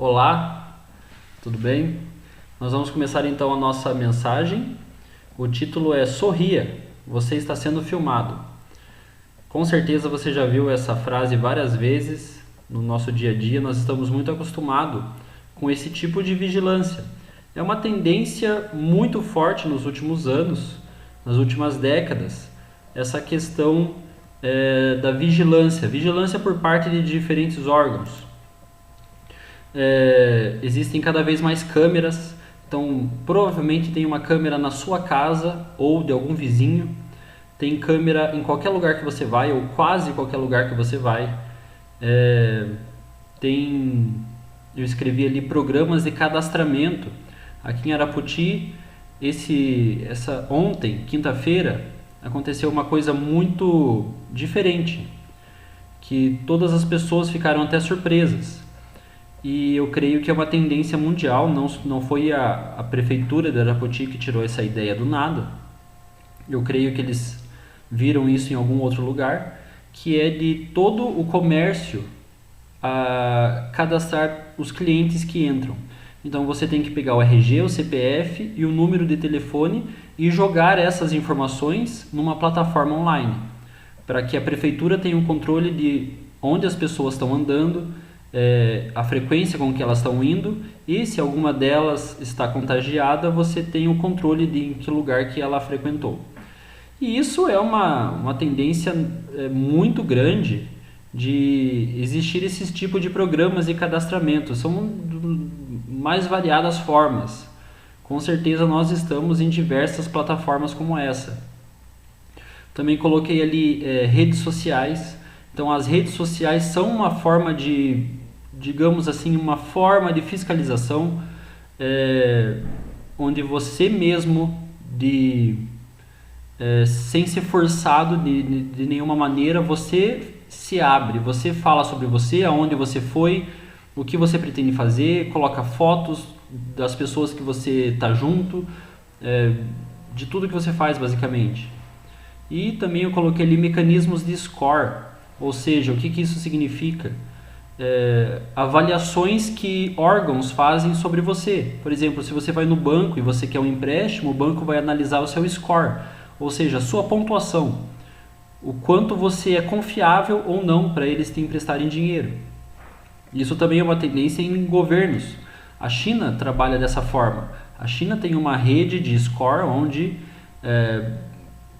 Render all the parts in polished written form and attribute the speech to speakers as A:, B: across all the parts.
A: Olá, tudo bem? Nós vamos começar então a nossa mensagem. O título é Sorria, você está sendo filmado. Com certeza você já viu essa frase várias vezes no nosso dia a dia. Nós estamos muito acostumados com esse tipo de vigilância. É uma tendência muito forte nos últimos anos, nas últimas décadas, essa questão da vigilância por parte de diferentes órgãos. Existem cada vez mais câmeras, então provavelmente tem uma câmera na sua casa ou de algum vizinho, tem câmera em qualquer lugar que você vai ou quase qualquer lugar que você vai. Eu escrevi ali programas de cadastramento. Aqui em Arapoti, ontem, quinta-feira, aconteceu uma coisa muito diferente, que todas as pessoas ficaram até surpresas. E eu creio que é uma tendência mundial, não foi a prefeitura de Arapoti que tirou essa ideia do nada. Eu creio que eles viram isso em algum outro lugar, que é de todo o comércio a cadastrar os clientes que entram. Então você tem que pegar o RG, o CPF e o número de telefone e jogar essas informações numa plataforma online, para que a prefeitura tenha um controle de onde as pessoas estão andando, a frequência com que elas estão indo, e se alguma delas está contagiada, você tem o controle de em que lugar que ela frequentou. E isso é uma tendência muito grande de existir esses tipos de programas de cadastramento. São mais variadas formas. Com certeza nós estamos em diversas plataformas como essa. Também coloquei ali redes sociais. Então as redes sociais são uma forma de, digamos assim, uma forma de fiscalização, onde você mesmo, sem ser forçado de nenhuma maneira, você se abre, você fala sobre você, aonde você foi, o que você pretende fazer, coloca fotos das pessoas que você está junto, de tudo que você faz basicamente. E também eu coloquei ali mecanismos de score, ou seja, o que isso significa? Avaliações que órgãos fazem sobre você. Por exemplo, se você vai no banco e você quer um empréstimo, o banco vai analisar o seu score, ou seja, a sua pontuação, o quanto você é confiável ou não para eles te emprestarem dinheiro. Isso também é uma tendência em governos. A China trabalha dessa forma. A China tem uma rede de score onde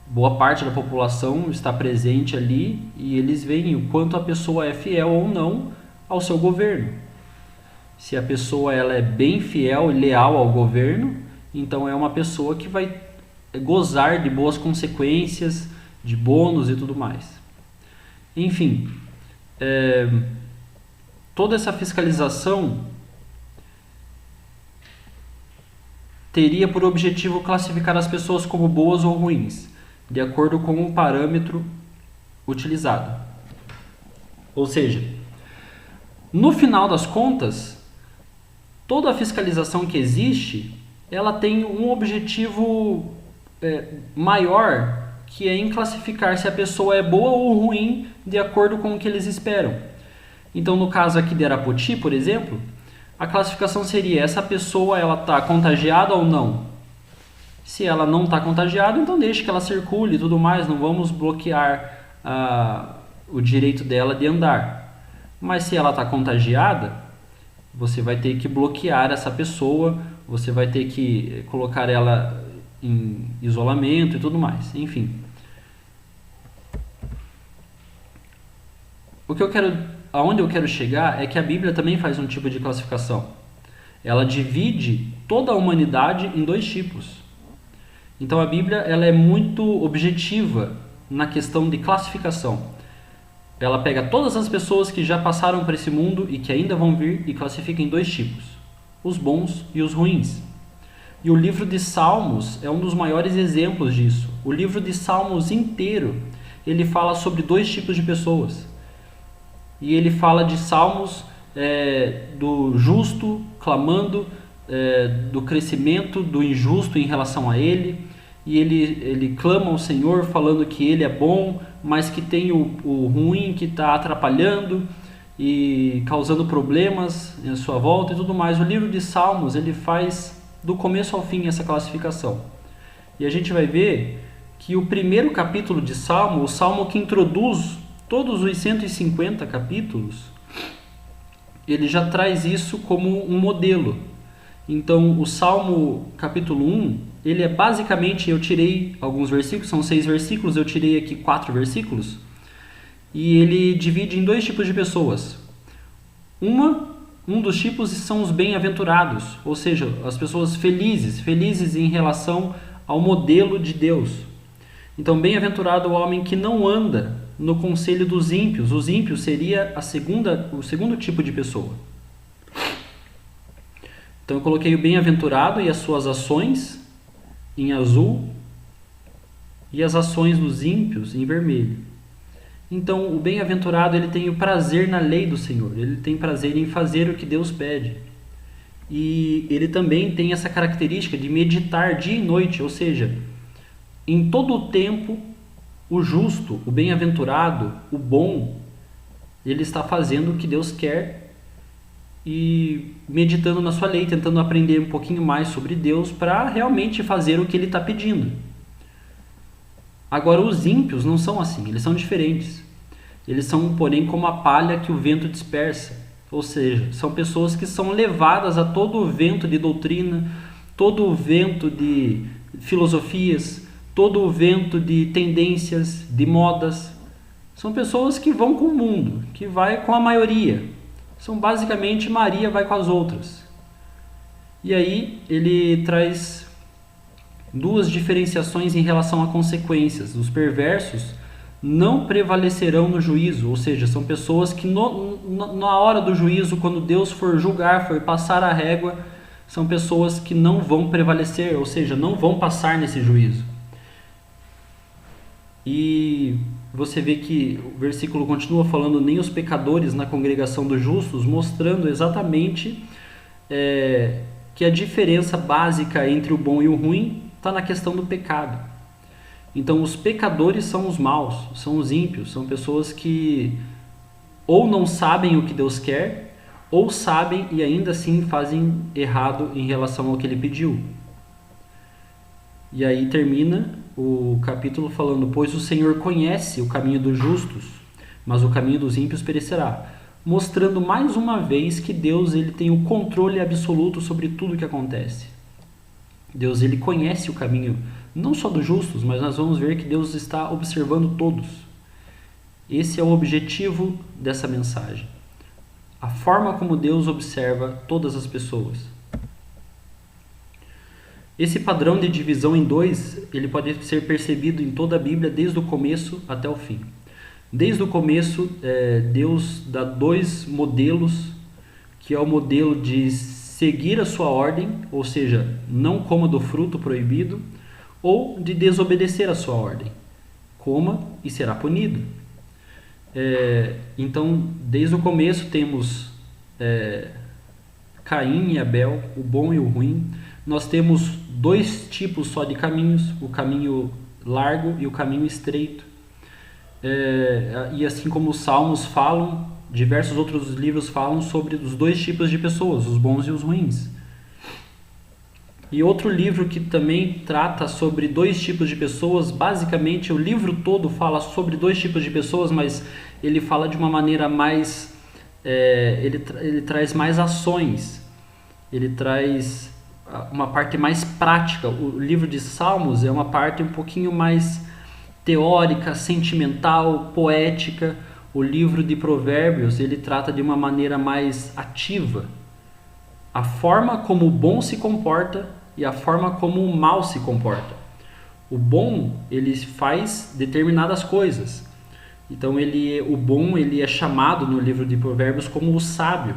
A: boa parte da população está presente ali e eles veem o quanto a pessoa é fiel ou não ao seu governo. Se a pessoa ela é bem fiel e leal ao governo, então é uma pessoa que vai gozar de boas consequências, de bônus e tudo mais. Enfim, toda essa fiscalização teria por objetivo classificar as pessoas como boas ou ruins, de acordo com o parâmetro utilizado. Ou seja, no final das contas, toda a fiscalização que existe, ela tem um objetivo maior, que é em classificar se a pessoa é boa ou ruim de acordo com o que eles esperam. Então, no caso aqui de Arapoti, por exemplo, a classificação seria: essa pessoa ela está contagiada ou não? Se ela não está contagiada, então deixe que ela circule e tudo mais, não vamos bloquear o direito dela de andar. Mas se ela está contagiada, você vai ter que bloquear essa pessoa, você vai ter que colocar ela em isolamento e tudo mais, enfim. Aonde eu quero chegar é que a Bíblia também faz um tipo de classificação. Ela divide toda a humanidade em dois tipos. Então a Bíblia ela é muito objetiva na questão de classificação. Ela pega todas as pessoas que já passaram por esse mundo e que ainda vão vir e classifica em dois tipos: os bons e os ruins. E o livro de Salmos é um dos maiores exemplos disso. O livro de Salmos inteiro, ele fala sobre dois tipos de pessoas. E ele fala de salmos do justo clamando do crescimento do injusto em relação a ele. E ele clama ao Senhor falando que ele é bom, mas que tem o ruim que está atrapalhando. e causando problemas em sua volta e tudo mais. O livro de Salmos, ele faz do começo ao fim essa classificação. E a gente vai ver que o primeiro capítulo de Salmo, o Salmo que introduz todos os 150 capítulos, ele já traz isso como um modelo. Então, o Salmo capítulo 1, ele é basicamente, eu tirei alguns versículos, são 6 versículos, eu tirei aqui 4 versículos, e ele divide em 2 tipos de pessoas. Um dos tipos são os bem-aventurados, ou seja, as pessoas felizes em relação ao modelo de Deus. Então, bem-aventurado o homem que não anda no conselho dos ímpios. Os ímpios seria o segundo tipo de pessoa. Então, eu coloquei o bem-aventurado e as suas ações em azul e as ações dos ímpios em vermelho. Então, o bem-aventurado, ele tem o prazer na lei do Senhor. Ele tem prazer em fazer o que Deus pede. E ele também tem essa característica de meditar dia e noite, ou seja, em todo o tempo, o justo, o bem-aventurado, o bom, ele está fazendo o que Deus quer e meditando na sua lei, tentando aprender um pouquinho mais sobre Deus para realmente fazer o que ele está pedindo. Agora, os ímpios não são assim, eles são diferentes. Eles são, porém, como a palha que o vento dispersa. Ou seja, são pessoas que são levadas a todo o vento de doutrina, todo o vento de filosofias, todo o vento de tendências, de modas. São pessoas que vão com o mundo, que vai com a maioria. São basicamente Maria vai com as outras. E aí ele traz 2 diferenciações em relação a consequências. Os perversos não prevalecerão no juízo, ou seja, são pessoas que na hora do juízo, quando Deus for julgar, for passar a régua, são pessoas que não vão prevalecer, ou seja, não vão passar nesse juízo. E você vê que o versículo continua falando, nem os pecadores na congregação dos justos, mostrando exatamente que a diferença básica entre o bom e o ruim está na questão do pecado. Então, os pecadores são os maus, são os ímpios, são pessoas que ou não sabem o que Deus quer, ou sabem e ainda assim fazem errado em relação ao que ele pediu. E aí termina o capítulo falando, pois o Senhor conhece o caminho dos justos, mas o caminho dos ímpios perecerá. Mostrando mais uma vez que Deus ele tem o controle absoluto sobre tudo o que acontece. Deus ele conhece o caminho, não só dos justos, mas nós vamos ver que Deus está observando todos. Esse é o objetivo dessa mensagem. A forma como Deus observa todas as pessoas. Esse padrão de divisão em 2, ele pode ser percebido em toda a Bíblia, desde o começo até o fim. Desde o começo, Deus dá 2 modelos, que é o modelo de seguir a sua ordem, ou seja, não coma do fruto proibido, ou de desobedecer a sua ordem. Coma e será punido. Então, desde o começo temos Caim e Abel, o bom e o ruim. Nós temos 2 tipos só de caminhos, o caminho largo e o caminho estreito. E assim como os Salmos falam, diversos outros livros falam sobre os 2 tipos de pessoas, os bons e os ruins. E outro livro que também trata sobre 2 tipos de pessoas, basicamente o livro todo fala sobre 2 tipos de pessoas, mas ele fala de uma maneira mais... ele traz mais ações, ele traz uma parte mais prática. O livro de Salmos é uma parte um pouquinho mais teórica, sentimental, poética. O livro de Provérbios, ele trata de uma maneira mais ativa. A forma como o bom se comporta e a forma como o mal se comporta. O bom, ele faz determinadas coisas. Então, o bom ele é chamado no livro de Provérbios como o sábio.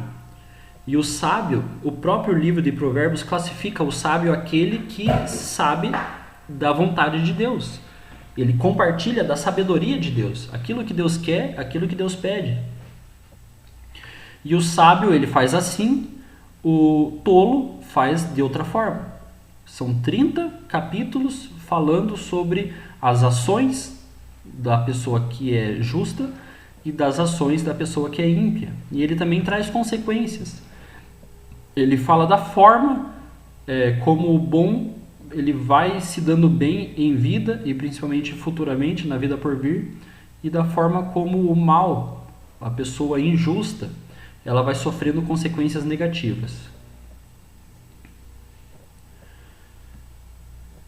A: E o sábio, o próprio livro de Provérbios classifica o sábio aquele que sabe da vontade de Deus. Ele compartilha da sabedoria de Deus. Aquilo que Deus quer, aquilo que Deus pede. E o sábio, ele faz assim, o tolo faz de outra forma. São 30 capítulos falando sobre as ações da pessoa que é justa e das ações da pessoa que é ímpia. E ele também traz consequências. Ele fala da forma como o bom ele vai se dando bem em vida e principalmente futuramente na vida por vir, e da forma como o mal, a pessoa injusta, ela vai sofrendo consequências negativas.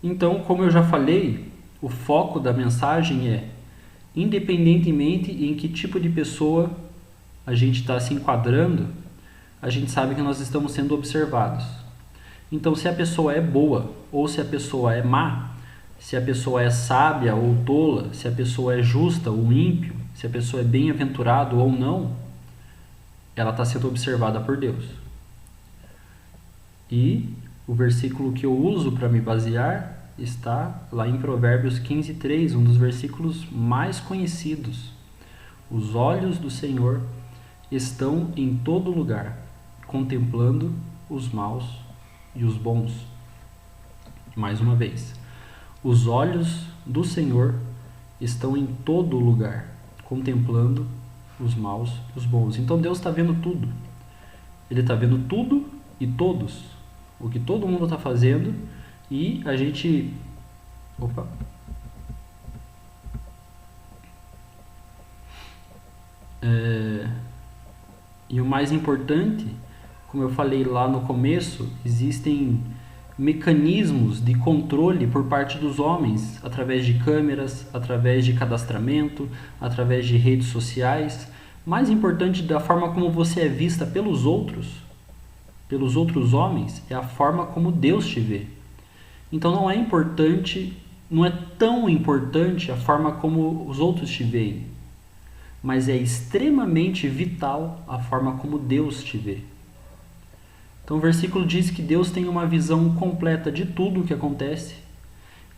A: Então, como eu já falei, o foco da mensagem é, independentemente em que tipo de pessoa a gente está se enquadrando, a gente sabe que nós estamos sendo observados. Então, se a pessoa é boa ou se a pessoa é má, se a pessoa é sábia ou tola, se a pessoa é justa ou ímpio, se a pessoa é bem-aventurado ou não, ela está sendo observada por Deus. E o versículo que eu uso para me basear está lá em Provérbios 15:3, um dos versículos mais conhecidos. Os olhos do Senhor estão em todo lugar, contemplando os maus e os bons. Mais uma vez, os olhos do Senhor estão em todo lugar, contemplando os maus e os bons. Então Deus está vendo tudo. Ele está vendo tudo e todos. O que todo mundo está fazendo, e a gente... E o mais importante, como eu falei lá no começo, existem mecanismos de controle por parte dos homens, através de câmeras, através de cadastramento, através de redes sociais. Mais importante da forma como você é vista pelos outros homens, é a forma como Deus te vê. Então não é tão importante a forma como os outros te veem, mas é extremamente vital a forma como Deus te vê. Então o versículo diz que Deus tem uma visão completa de tudo o que acontece,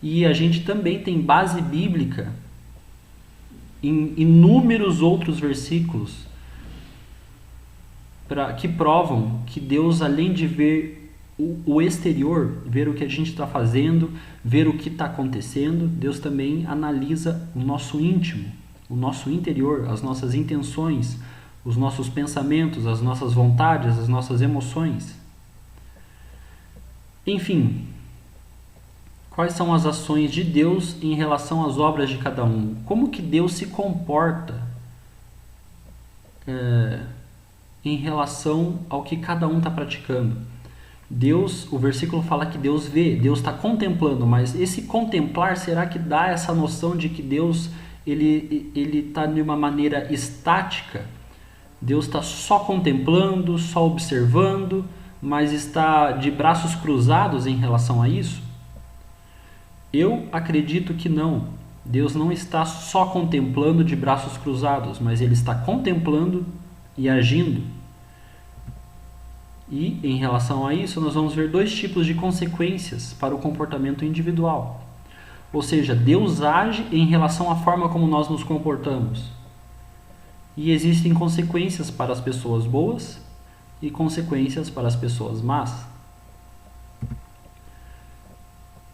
A: e a gente também tem base bíblica em inúmeros outros versículos que provam que Deus, além de ver o exterior, ver o que a gente está fazendo, ver o que está acontecendo, Deus também analisa o nosso íntimo, o nosso interior, as nossas intenções, os nossos pensamentos, as nossas vontades, as nossas emoções. Enfim, quais são as ações de Deus em relação às obras de cada um? Como que Deus se comporta em relação ao que cada um está praticando? Deus, o versículo fala que Deus vê, Deus está contemplando, mas esse contemplar, será que dá essa noção de que Deus ele está de uma maneira estática? Deus está só contemplando, só observando, mas está de braços cruzados em relação a isso? Eu acredito que não. Deus não está só contemplando de braços cruzados, mas Ele está contemplando e agindo. E, em relação a isso, nós vamos ver dois tipos de consequências para o comportamento individual. Ou seja, Deus age em relação à forma como nós nos comportamos. E existem consequências para as pessoas boas e consequências para as pessoas más.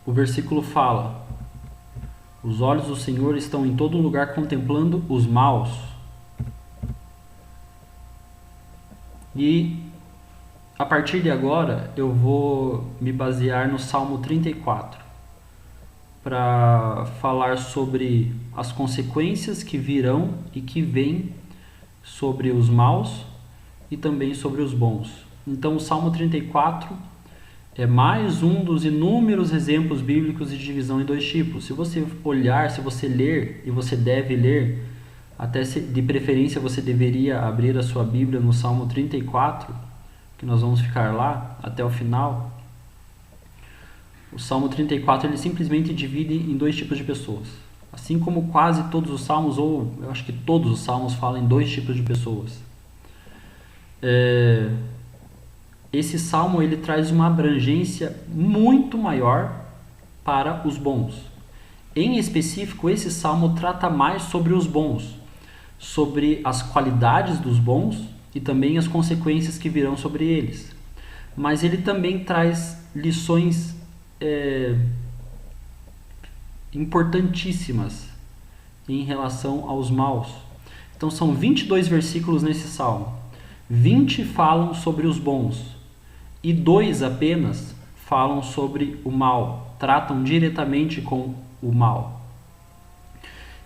A: O versículo fala: os olhos do Senhor estão em todo lugar contemplando os maus. E a partir de agora eu vou me basear no Salmo 34 para falar sobre as consequências que virão e que vêm sobre os maus e também sobre os bons. Então o Salmo 34 é mais um dos inúmeros exemplos bíblicos de divisão em dois tipos. Se você olhar, se você ler, e você deve ler, até de preferência você deveria abrir a sua Bíblia no Salmo 34, que nós vamos ficar lá até o final. O Salmo 34 ele simplesmente divide em dois tipos de pessoas. Assim como quase todos os salmos, ou eu acho que todos os salmos falam em dois tipos de pessoas. Esse salmo ele traz uma abrangência muito maior para os bons. Em específico, esse salmo trata mais sobre os bons, sobre as qualidades dos bons e também as consequências que virão sobre eles. Mas ele também traz lições importantíssimas em relação aos maus. Então são 22 versículos nesse salmo. 20 falam sobre os bons e 2 apenas falam sobre o mal, tratam diretamente com o mal.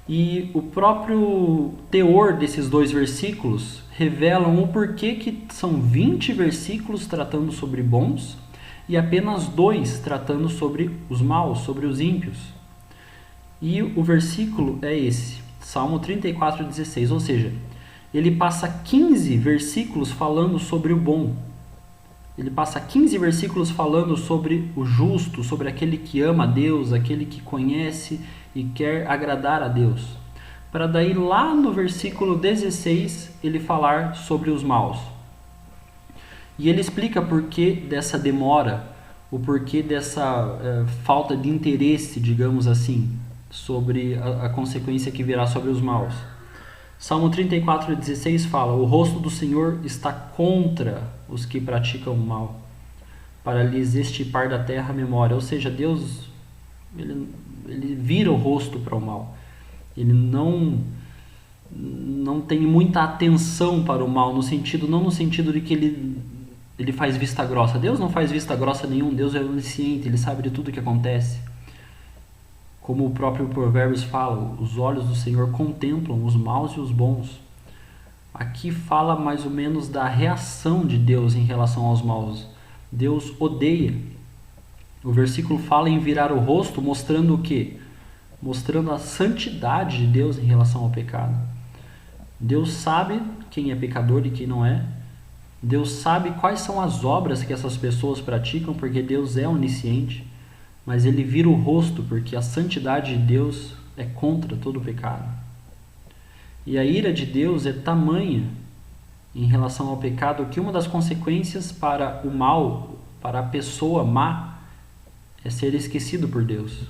A: E o próprio teor desses 2 versículos revelam o porquê que são 20 versículos tratando sobre bons e apenas 2 tratando sobre os maus, sobre os ímpios. E o versículo é esse, Salmo 34:16, ou seja, ele passa 15 versículos falando sobre o bom. Ele passa 15 versículos falando sobre o justo, sobre aquele que ama a Deus, aquele que conhece e quer agradar a Deus. Para daí lá no versículo 16 ele falar sobre os maus. E ele explica por que dessa demora, o porquê dessa falta de interesse, digamos assim, sobre a consequência que virá sobre os maus. Salmo 34:16 fala: o rosto do Senhor está contra os que praticam o mal, para lhes extirpar da terra a memória. Ou seja, Deus ele vira o rosto para o mal. Ele não tem muita atenção para o mal, não no sentido de que ele faz vista grossa. Deus não faz vista grossa nenhum, Deus é onisciente, ele sabe de tudo o que acontece. Como o próprio Provérbios fala, os olhos do Senhor contemplam os maus e os bons. Aqui fala mais ou menos da reação de Deus em relação aos maus. Deus odeia. O versículo fala em virar o rosto, mostrando o quê? Mostrando a santidade de Deus em relação ao pecado. Deus sabe quem é pecador e quem não é. Deus sabe quais são as obras que essas pessoas praticam, porque Deus é onisciente. Mas ele vira o rosto porque a santidade de Deus é contra todo o pecado. E a ira de Deus é tamanha em relação ao pecado que uma das consequências para o mal, para a pessoa má, é ser esquecido por Deus.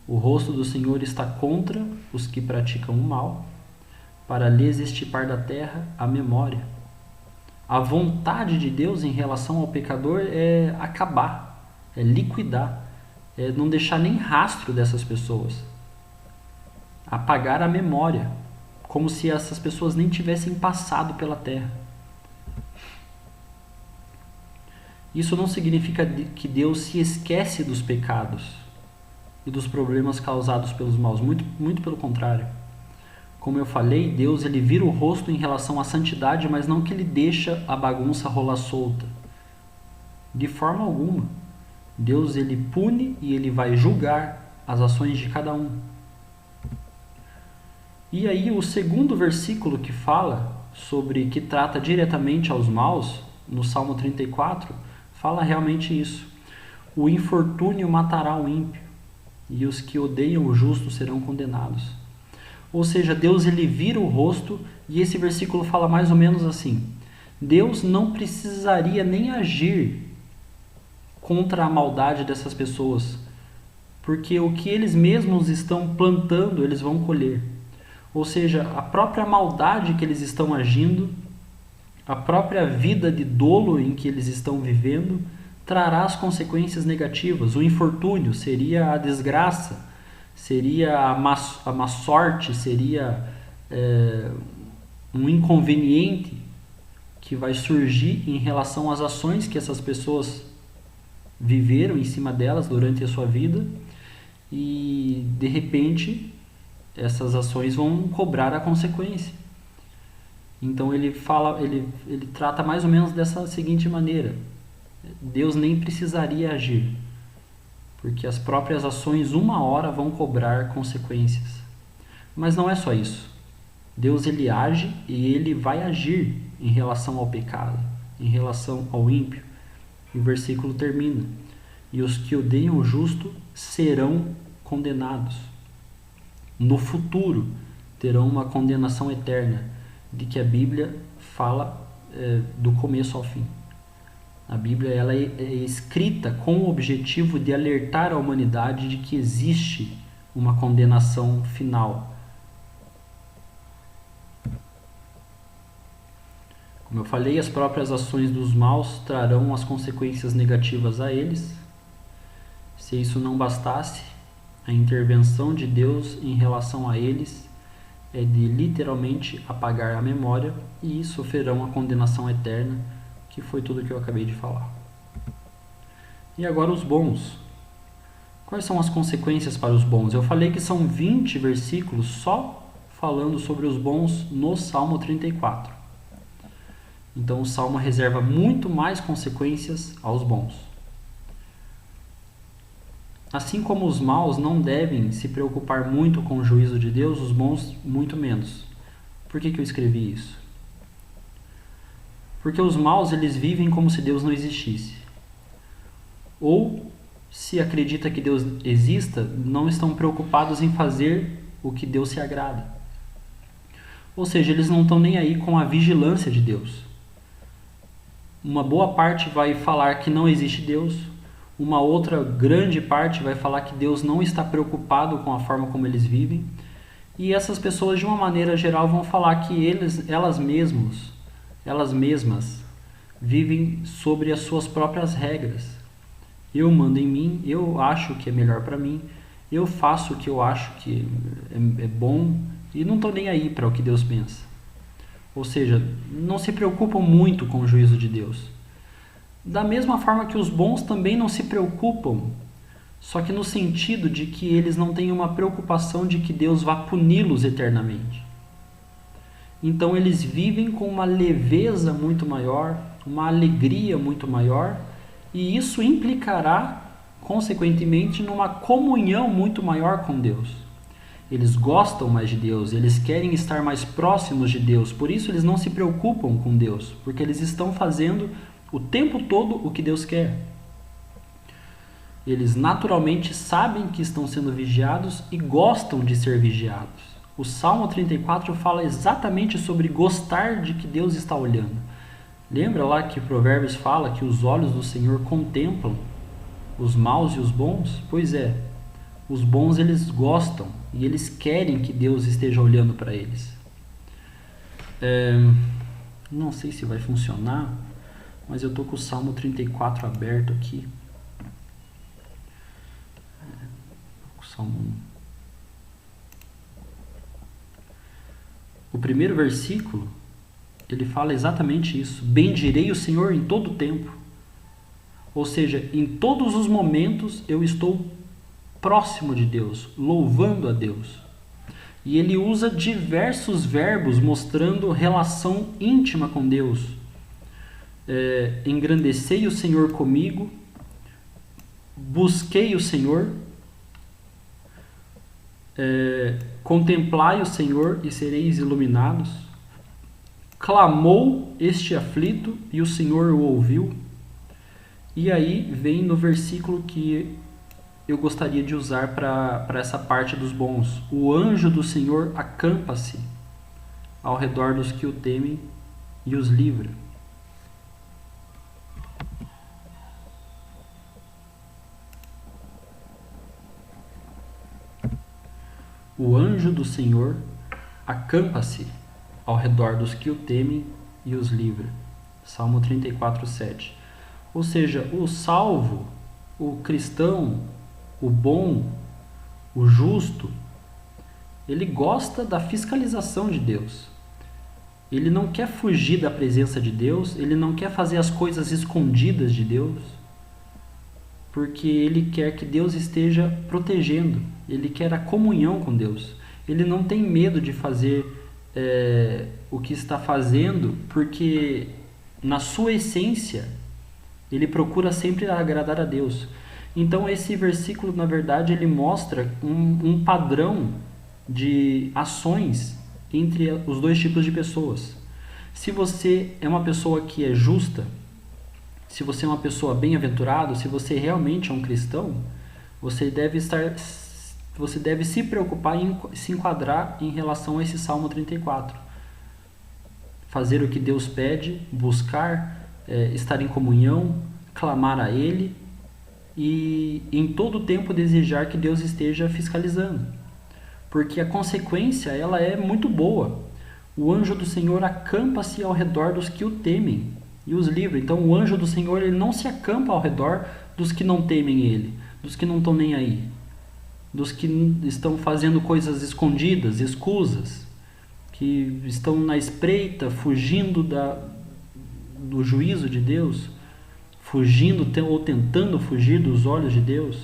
A: O rosto do Senhor está contra os que praticam o mal, para lhes extirpar da terra a memória. A vontade de Deus em relação ao pecador é acabar, é liquidar, é não deixar nem rastro dessas pessoas. Apagar a memória, como se essas pessoas nem tivessem passado pela terra. Isso não significa que Deus se esquece dos pecados e dos problemas causados pelos maus, muito pelo contrário. Como eu falei, Deus ele vira o rosto em relação à santidade, mas não que ele deixa a bagunça rolar solta. De forma alguma. Deus ele pune e ele vai julgar as ações de cada um. E aí o segundo versículo que fala sobre, que trata diretamente aos maus, no Salmo 34, fala realmente isso. O infortúnio matará o ímpio, e os que odeiam o justo serão condenados. Ou seja, Deus ele vira o rosto, e esse versículo fala mais ou menos assim: Deus não precisaria nem agir contra a maldade dessas pessoas, porque o que eles mesmos estão plantando, eles vão colher. Ou seja, a própria maldade que eles estão agindo, a própria vida de dolo em que eles estão vivendo, trará as consequências negativas. O infortúnio seria a desgraça, seria a má sorte, seria um inconveniente que vai surgir em relação às ações que essas pessoas viveram em cima delas durante a sua vida, e de repente essas ações vão cobrar a consequência. Então ele trata mais ou menos dessa seguinte maneira: Deus nem precisaria agir, porque as próprias ações uma hora vão cobrar consequências. Mas não é só isso. Deus ele age e ele vai agir em relação ao pecado, em relação ao ímpio. E o versículo termina: e os que odeiam o justo serão condenados. No futuro terão uma condenação eterna, de que a Bíblia fala do começo ao fim. A Bíblia ela é escrita com o objetivo de alertar a humanidade de que existe uma condenação final. Como eu falei, as próprias ações dos maus trarão as consequências negativas a eles. Se isso não bastasse, a intervenção de Deus em relação a eles é de literalmente apagar a memória e sofrerão a condenação eterna, que foi tudo que eu acabei de falar. E agora os bons. Quais são as consequências para os bons? Eu falei que são 20 versículos só falando sobre os bons no Salmo 34. Então o Salmo reserva muito mais consequências aos bons. Assim como os maus não devem se preocupar muito com o juízo de Deus, os bons muito menos. Por que eu escrevi isso? Porque os maus eles vivem como se Deus não existisse. Ou, se acredita que Deus exista, não estão preocupados em fazer o que Deus se agrada. Ou seja, eles não estão nem aí com a vigilância de Deus. Uma boa parte vai falar que não existe Deus, uma outra grande parte vai falar que Deus não está preocupado com a forma como eles vivem, e essas pessoas, de uma maneira geral, vão falar que elas mesmas vivem sobre as suas próprias regras. Eu mando em mim, eu acho que é melhor para mim, eu faço o que eu acho que é bom e não estou nem aí para o que Deus pensa. Ou seja, não se preocupam muito com o juízo de Deus. Da mesma forma que os bons também não se preocupam, só que no sentido de que eles não têm uma preocupação de que Deus vá puni-los eternamente. Então eles vivem com uma leveza muito maior, uma alegria muito maior, e isso implicará, consequentemente, numa comunhão muito maior com Deus. Eles gostam mais de Deus, eles querem estar mais próximos de Deus, por isso eles não se preocupam com Deus, porque eles estão fazendo o tempo todo o que Deus quer. Eles naturalmente sabem que estão sendo vigiados e gostam de ser vigiados. O Salmo 34 fala exatamente sobre gostar de que Deus está olhando. Lembra lá que Provérbios fala que os olhos do Senhor contemplam os maus e os bons? Pois é, os bons eles gostam e eles querem que Deus esteja olhando para eles. Não sei se vai funcionar, mas eu estou com o Salmo 34 aberto aqui. O primeiro versículo, ele fala exatamente isso. Bendirei o Senhor em todo o tempo. Ou seja, em todos os momentos eu estou próximo de Deus, louvando a Deus. E ele usa diversos verbos mostrando relação íntima com Deus. Engrandecei o Senhor comigo, busquei o Senhor, contemplai o Senhor e sereis iluminados. Clamou este aflito e o Senhor o ouviu. E aí vem no versículo que eu gostaria de usar para essa parte dos bons. O anjo do Senhor acampa-se ao redor dos que o temem e os livra. O anjo do Senhor acampa-se ao redor dos que o temem e os livra. Salmo 34, 7. Ou seja, o salvo, o cristão, o bom, o justo, ele gosta da fiscalização de Deus. Ele não quer fugir da presença de Deus, ele não quer fazer as coisas escondidas de Deus, porque ele quer que Deus esteja protegendo, ele quer a comunhão com Deus. Ele não tem medo de fazer o que está fazendo, porque na sua essência ele procura sempre agradar a Deus. Então esse versículo, na verdade, ele mostra um padrão de ações entre os dois tipos de pessoas. Se você é uma pessoa que é justa, se você é uma pessoa bem-aventurada, se você realmente é um cristão, você deve se preocupar em se enquadrar em relação a esse Salmo 34. Fazer o que Deus pede, buscar, estar em comunhão, clamar a Ele e em todo o tempo desejar que Deus esteja fiscalizando. Porque a consequência ela é muito boa. O anjo do Senhor acampa-se ao redor dos que o temem e os livra. Então o anjo do Senhor ele não se acampa ao redor dos que não temem Ele, dos que não estão nem aí, dos que estão fazendo coisas escondidas, escusas. que estão na espreita, fugindo do juízo de Deus, fugindo ou tentando fugir dos olhos de Deus.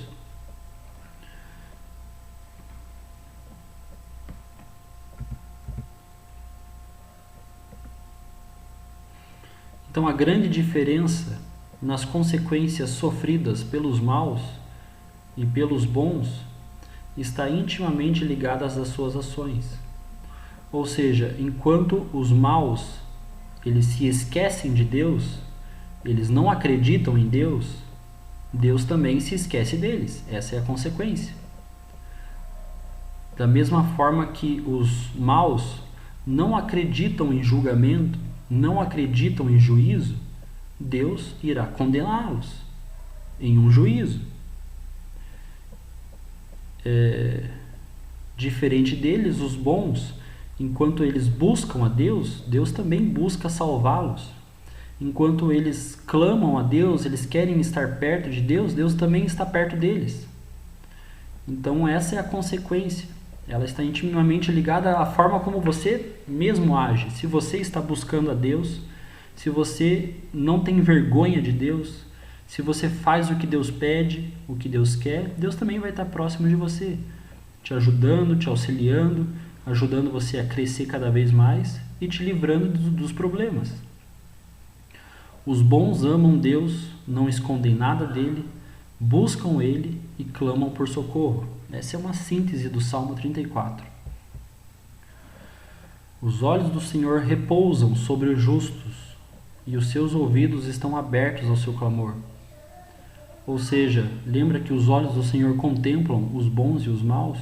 A: Então, a grande diferença nas consequências sofridas pelos maus e pelos bons está intimamente ligada às suas ações. Ou seja, enquanto os maus eles se esquecem de Deus, eles não acreditam em Deus, Deus também se esquece deles. Essa é a consequência. Da mesma forma que os maus não acreditam em julgamento, não acreditam em juízo, Deus irá condená-los em um juízo. Diferente deles, os bons, enquanto eles buscam a Deus, Deus também busca salvá-los. Enquanto eles clamam a Deus, eles querem estar perto de Deus, Deus também está perto deles. Então essa é a consequência. Ela está intimamente ligada à forma como você mesmo age. Se você está buscando a Deus, se você não tem vergonha de Deus, se você faz o que Deus pede, o que Deus quer, Deus também vai estar próximo de você, te ajudando, te auxiliando, ajudando você a crescer cada vez mais e te livrando dos problemas. Os bons amam Deus, não escondem nada dele, buscam ele e clamam por socorro. Essa é uma síntese do Salmo 34. Os olhos do Senhor repousam sobre os justos e os seus ouvidos estão abertos ao seu clamor. Ou seja, lembra que os olhos do Senhor contemplam os bons e os maus?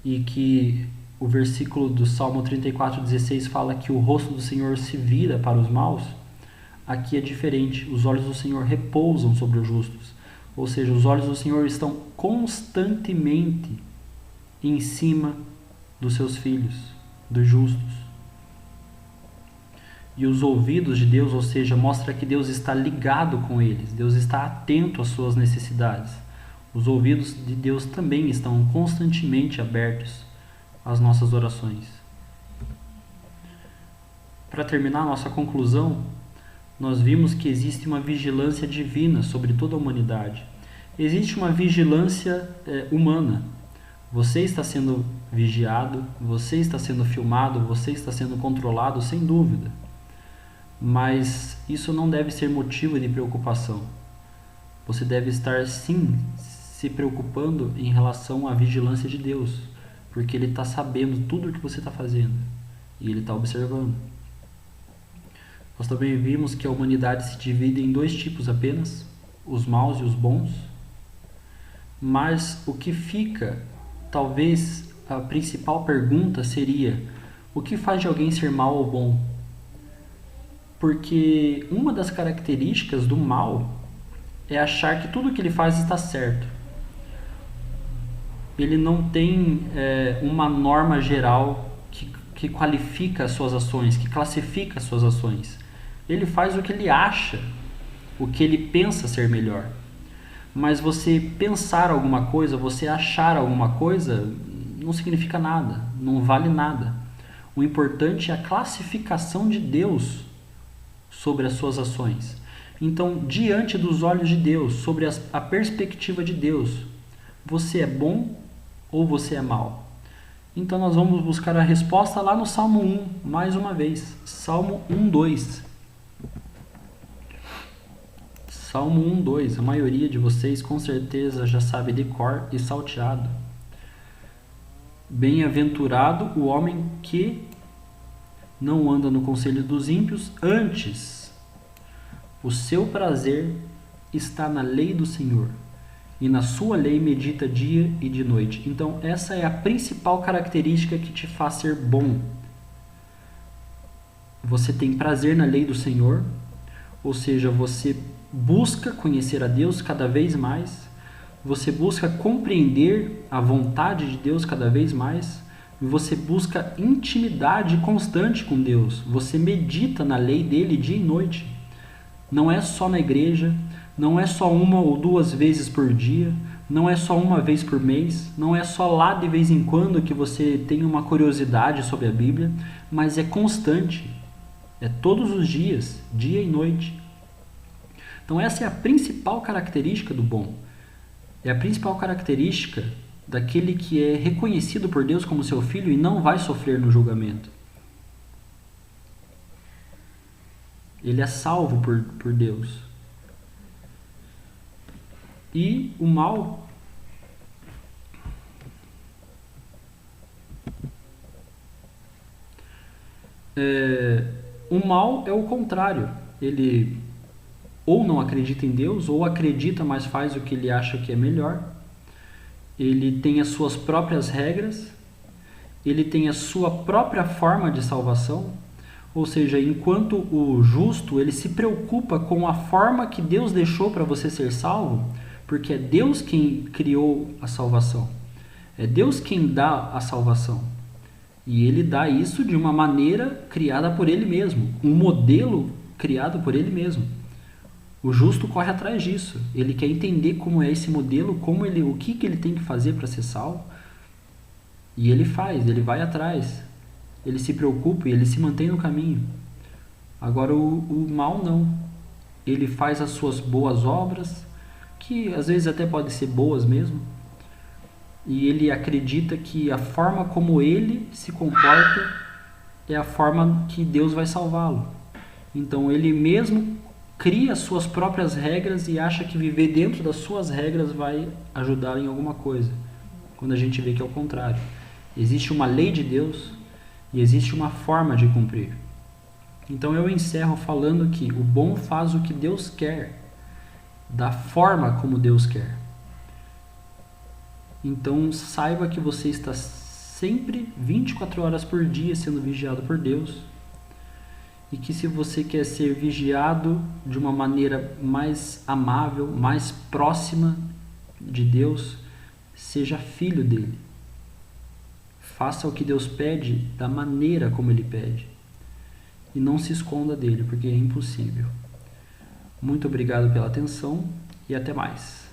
A: E que o versículo do Salmo 34:16 fala que o rosto do Senhor se vira para os maus? Aqui é diferente. Os olhos do Senhor repousam sobre os justos. Ou seja, os olhos do Senhor estão constantemente em cima dos seus filhos, dos justos. E os ouvidos de Deus, ou seja, mostra que Deus está ligado com eles, Deus está atento às suas necessidades. Os ouvidos de Deus também estão constantemente abertos às nossas orações. Para terminar a nossa conclusão, nós vimos que existe uma vigilância divina sobre toda a humanidade. Existe uma vigilância humana. Você está sendo vigiado, você está sendo filmado, você está sendo controlado, sem dúvida. Mas isso não deve ser motivo de preocupação. Você deve estar, sim, se preocupando em relação à vigilância de Deus, porque Ele está sabendo tudo o que você está fazendo e Ele está observando. Nós também vimos que a humanidade se divide em dois tipos apenas, os maus e os bons. Mas o que fica, talvez a principal pergunta seria: o que faz de alguém ser mau ou bom? Porque uma das características do mal é achar que tudo que ele faz está certo. Ele não tem uma norma geral que qualifica as suas ações, que classifica as suas ações. Ele faz o que ele acha, o que ele pensa ser melhor. Mas você pensar alguma coisa, você achar alguma coisa, não significa nada, não vale nada. O importante é a classificação de Deus sobre as suas ações. Então, diante dos olhos de Deus, sobre a perspectiva de Deus, você é bom ou você é mau? Então nós vamos buscar a resposta lá no Salmo 1, mais uma vez. Salmo 1:2. Salmo 1:2. A maioria de vocês com certeza já sabe de cor e salteado. Bem-aventurado o homem que não anda no conselho dos ímpios, antes o seu prazer está na lei do Senhor, e na sua lei medita dia e de noite. Então essa é a principal característica que te faz ser bom. Você tem prazer na lei do Senhor, ou seja, você busca conhecer a Deus cada vez mais, você busca compreender a vontade de Deus cada vez mais, e você busca intimidade constante com Deus. Você medita na lei dele dia e noite. Não é só na igreja, não é só uma ou duas vezes por dia, Não é só uma vez por mês, não é só lá de vez em quando que você tem uma curiosidade sobre a Bíblia, mas é constante. É todos os dias, dia e noite. Então essa é a principal característica do bom. É a principal característica daquele que é reconhecido por Deus como seu filho e não vai sofrer no julgamento. Ele é salvo por Deus. E o mal é o contrário. Ele ou não acredita em Deus, ou acredita, mas faz o que ele acha que é melhor. Ele tem as suas próprias regras, ele tem a sua própria forma de salvação. Ou seja, enquanto o justo ele se preocupa com a forma que Deus deixou para você ser salvo, porque é Deus quem criou a salvação. É Deus quem dá a salvação. E ele dá isso de uma maneira criada por ele mesmo, um modelo criado por ele mesmo. O justo corre atrás disso. Ele quer entender como é esse modelo, o que ele tem que fazer para ser salvo. E ele faz, ele vai atrás. Ele se preocupa e ele se mantém no caminho. Agora o mal não. Ele faz as suas boas obras, que às vezes até podem ser boas mesmo. E ele acredita que a forma como ele se comporta é a forma que Deus vai salvá-lo. Então ele mesmo cria as suas próprias regras e acha que viver dentro das suas regras vai ajudar em alguma coisa. Quando a gente vê que é o contrário. Existe uma lei de Deus e existe uma forma de cumprir. Então eu encerro falando que o bom faz o que Deus quer, da forma como Deus quer. Então saiba que você está sempre 24 horas por dia sendo vigiado por Deus. E que se você quer ser vigiado de uma maneira mais amável, mais próxima de Deus, seja filho dele. Faça o que Deus pede da maneira como ele pede. E não se esconda dele, porque é impossível. Muito obrigado pela atenção e até mais.